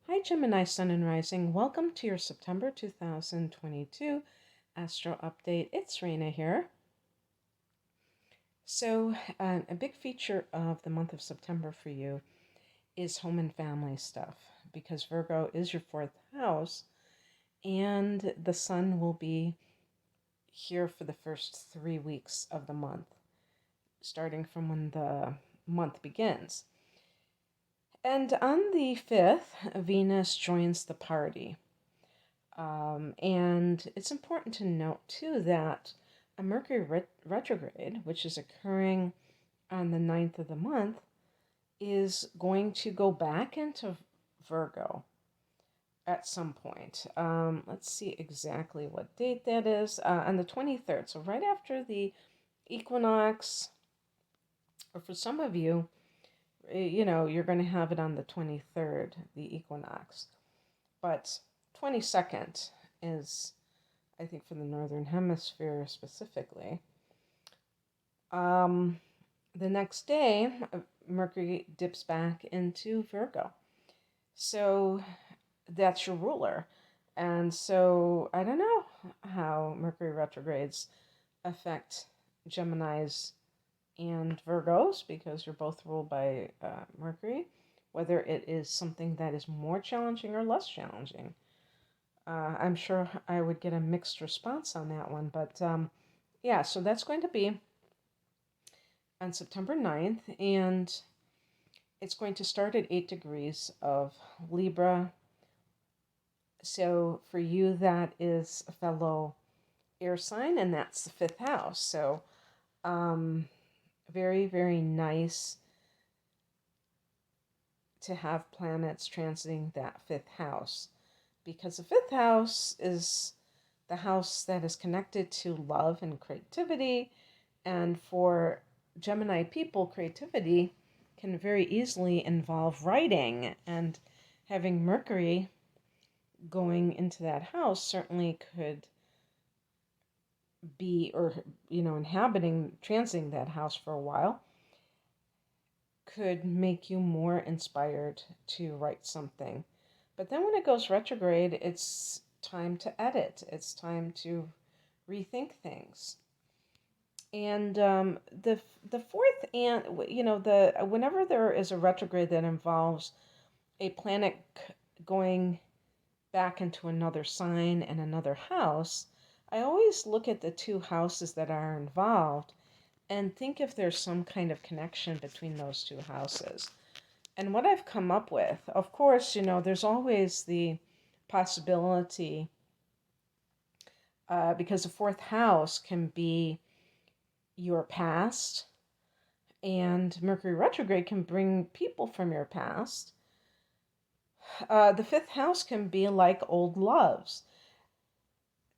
Hi, Gemini Sun and Rising. Welcome to your September 2022 Astro Update. It's Raina here. A big feature of the month of September for you is home and family stuff because Virgo is your fourth house, and the Sun will be here for the first 3 weeks of the month, starting from when the month begins. And on the 5th, Venus joins the party. And it's important to note, too, that a Mercury retrograde, which is occurring on the 9th of the month, is going to go back into Virgo at some point. Let's see exactly what date that is. On the 23rd, so right after the equinox, or for some of you, you're going to have it on the 23rd, the equinox. But 22nd is, I think, for the Northern Hemisphere specifically. The next day, Mercury dips back into Virgo. So that's your ruler. And so I don't know how Mercury retrogrades affect Geminis and Virgos because you're both ruled by Mercury, whether it is something that is more challenging or less challenging. I'm sure I would get a mixed response on that one, but yeah, so that's going to be on September 9th, and it's going to start at 8 degrees of Libra. So for you, that is a fellow air sign, and that's the fifth house. So very, very nice to have planets transiting that fifth house, because the fifth house is the house that is connected to love and creativity. And for Gemini people, creativity can very easily involve writing, and having Mercury going into that house certainly could be, or transiting that house for a while, could make you more inspired to write something. But then when it goes retrograde, it's time to edit. It's time to rethink things. And the fourth, and the whenever there is a retrograde that involves a planet going back into another sign and another house, I always look at the two houses that are involved and think if there's some kind of connection between those two houses. And what I've come up with, of course, there's always the possibility, because the fourth house can be your past, and Mercury retrograde can bring people from your past. The fifth house can be like old loves.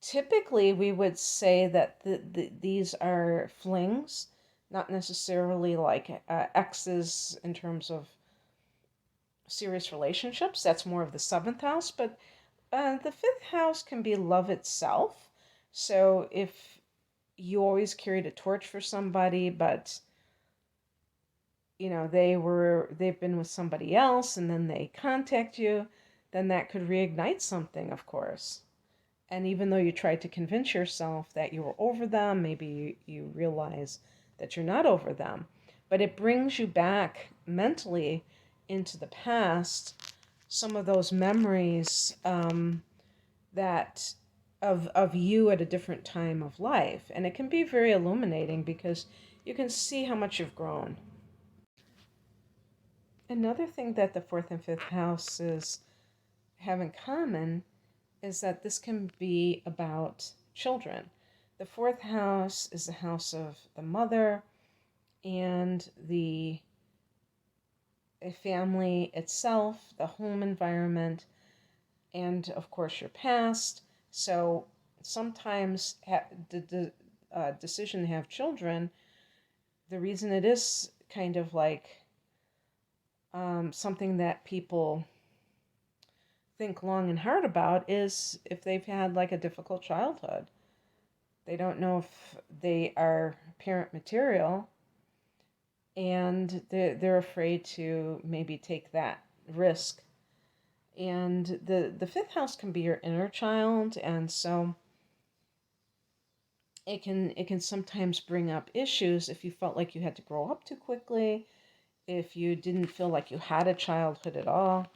Typically, we would say that these are flings, not necessarily like exes in terms of serious relationships. That's more of the seventh house, but the fifth house can be love itself. So if you always carried a torch for somebody, but they've been with somebody else and then they contact you, then that could reignite something, of course. And even though you tried to convince yourself that you were over them, maybe you realize that you're not over them. But it brings you back mentally into the past, some of those memories that of you at a different time of life. And it can be very illuminating because you can see how much you've grown. Another thing that the fourth and fifth houses have in common is that this can be about children. The fourth house is the house of the mother and the family itself, the home environment, and of course your past. So sometimes the decision to have children, the reason it is kind of like something that people think long and hard about is if they've had like a difficult childhood. They don't know if they are parent material, and they're afraid to maybe take that risk And the fifth house can be your inner child, and so it can sometimes bring up issues if you felt like you had to grow up too quickly, if you didn't feel like you had a childhood at all.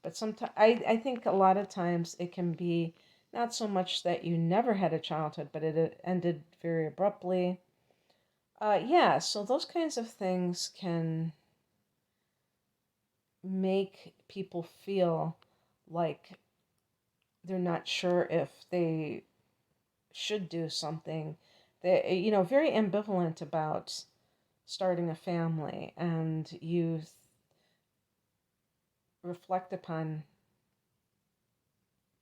But sometimes I think a lot of times it can be not so much that you never had a childhood, but it ended very abruptly. Yeah, so those kinds of things can make people feel like they're not sure if they should do something. They, very ambivalent about starting a family, and you reflect upon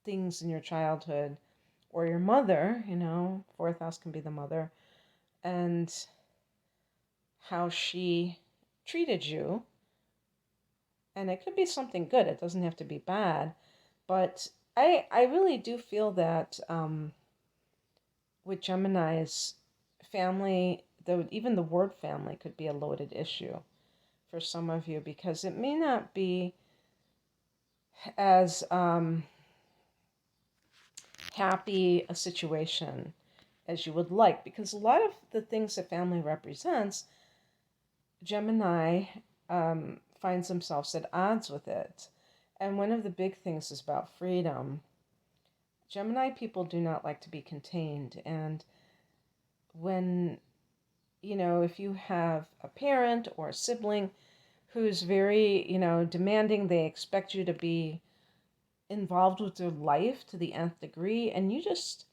things in your childhood or your mother, fourth house can be the mother, and how she treated you. And it could be something good, it doesn't have to be bad. But I really do feel that with Gemini's family, though, even the word family could be a loaded issue for some of you because it may not be as happy a situation as you would like, because a lot of the things that family represents, Gemini finds themselves at odds with it. And one of the big things is about freedom. Gemini people do not like to be contained. And when, if you have a parent or a sibling who's very, demanding, they expect you to be involved with their life to the nth degree, and you just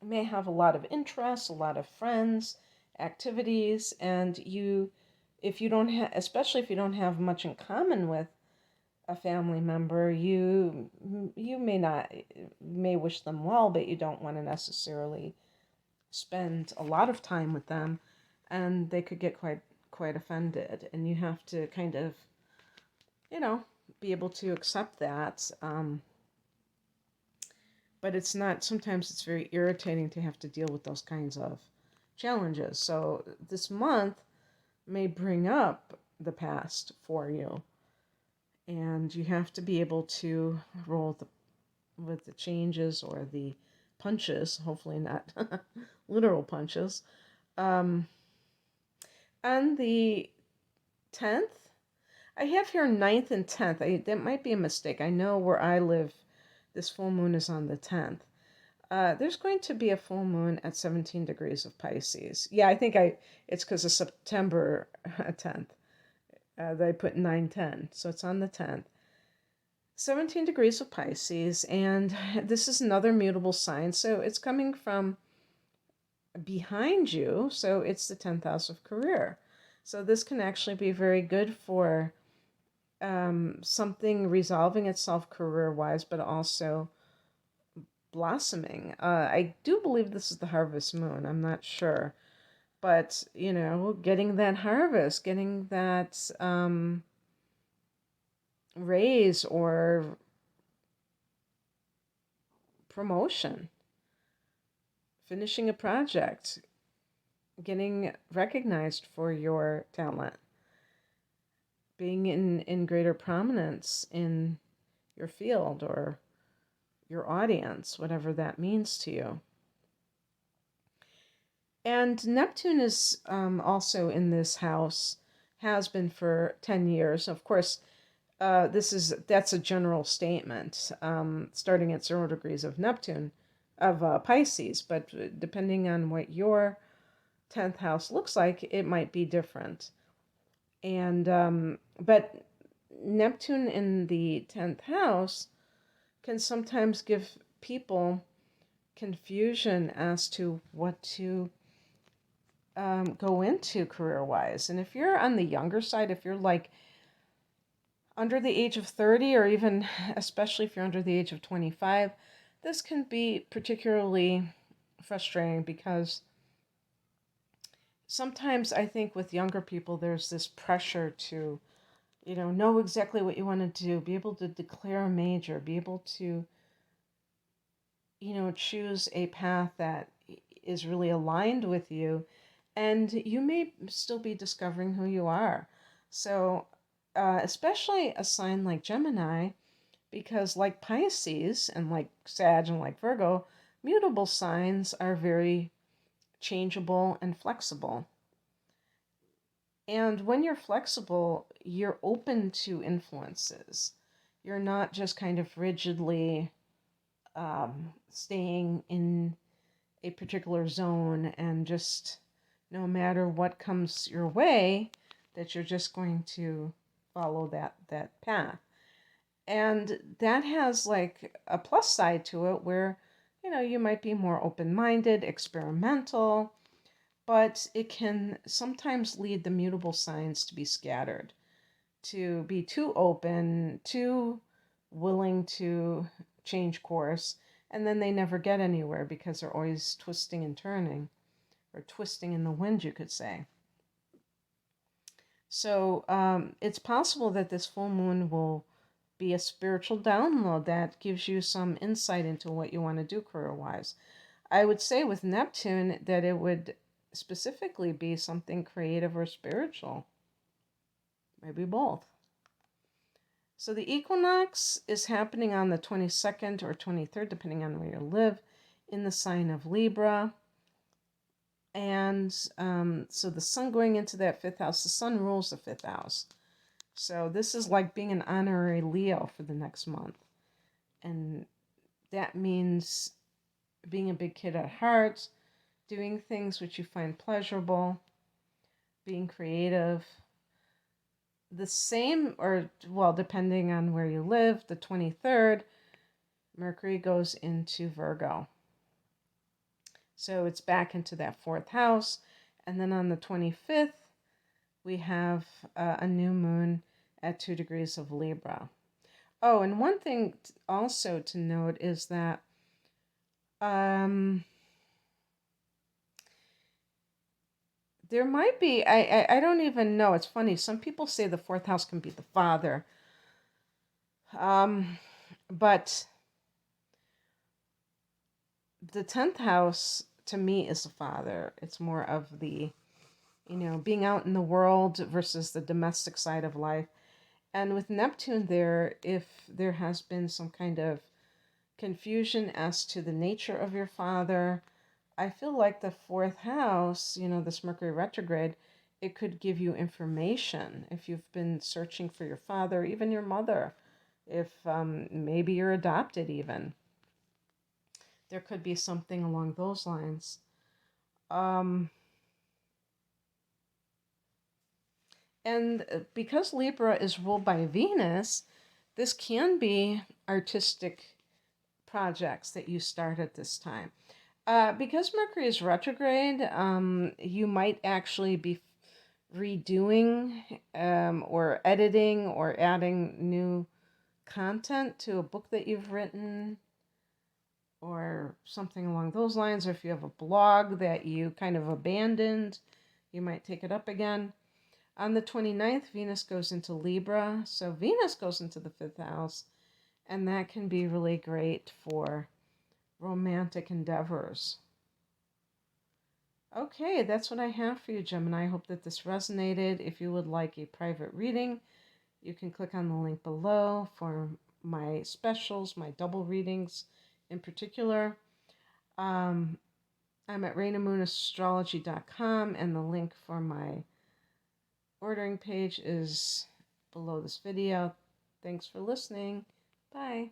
may have a lot of interests, a lot of friends, activities, and if you don't have, especially if you don't have much in common with a family member, you may wish them well, but you don't want to necessarily spend a lot of time with them, and they could get quite offended, and you have to kind of, be able to accept that. But it's not, sometimes it's very irritating to have to deal with those kinds of challenges. So this month may bring up the past for you, and you have to be able to roll with the changes or the punches, hopefully not literal punches. Um, on the 10th, I have here 9th and 10th. That might be a mistake. I know where I live, this full moon is on the 10th. There's going to be a full moon at 17 degrees of Pisces. Yeah, I think it's because of September 10th. They put 9/10, so it's on the 10th. 17 degrees of Pisces, and this is another mutable sign, so it's coming from behind you, so it's the 10th house of career. So this can actually be very good for something resolving itself career-wise, but also blossoming. I do believe this is the harvest moon. I'm not sure. But, getting that harvest, getting that raise or promotion, finishing a project, getting recognized for your talent, being in greater prominence in your field or your audience, whatever that means to you. And Neptune is also in this house, has been for 10 years. Of course, that's a general statement, starting at 0 degrees of Neptune, of Pisces. But depending on what your 10th house looks like, it might be different. And but Neptune in the 10th house can sometimes give people confusion as to what to go into career-wise. And if you're on the younger side, if you're like under the age of 30, or even especially if you're under the age of 25, this can be particularly frustrating because sometimes I think with younger people there's this pressure to, know exactly what you want to do, be able to declare a major, be able to, choose a path that is really aligned with you, and you may still be discovering who you are. So, especially a sign like Gemini, because like Pisces and like Sag and like Virgo, mutable signs are very changeable and flexible. And when you're flexible, you're open to influences. You're not just kind of rigidly staying in a particular zone and just no matter what comes your way, that you're just going to follow that path. And that has like a plus side to it where, you might be more open-minded, experimental, but it can sometimes lead the mutable signs to be scattered, to be too open, too willing to change course, and then they never get anywhere because they're always twisting and turning, or twisting in the wind, you could say. So it's possible that this full moon will be a spiritual download that gives you some insight into what you want to do career-wise. I would say with Neptune that it would specifically be something creative or spiritual. Maybe both. So the equinox is happening on the 22nd or 23rd, depending on where you live, in the sign of Libra. And so the sun going into that fifth house, the sun rules the fifth house. So this is like being an honorary Leo for the next month. And that means being a big kid at heart, doing things which you find pleasurable, being creative. The same, or well, depending on where you live, the 23rd, Mercury goes into Virgo. So it's back into that fourth house. And then on the 25th, we have a new moon at 2 degrees of Libra. Oh, and one thing also to note is that there might be, I don't even know. It's funny. Some people say the fourth house can be the father. But the 10th house to me is the father. It's more of the, being out in the world versus the domestic side of life. And with Neptune there, if there has been some kind of confusion as to the nature of your father, I feel like the fourth house, this Mercury retrograde, it could give you information if you've been searching for your father, even your mother, if maybe you're adopted even. There could be something along those lines. And because Libra is ruled by Venus, this can be artistic projects that you start at this time. Because Mercury is retrograde, you might actually be redoing or editing or adding new content to a book that you've written or something along those lines. Or if you have a blog that you kind of abandoned, you might take it up again. On the 29th, Venus goes into Libra. So Venus goes into the fifth house, and that can be really great for romantic endeavors. Okay, that's what I have for you, Gemini. I hope that this resonated. If you would like a private reading, you can click on the link below for my specials, my double readings in particular. I'm at rainamoonastrology.com, and the link for my ordering page is below this video. Thanks for listening. Bye.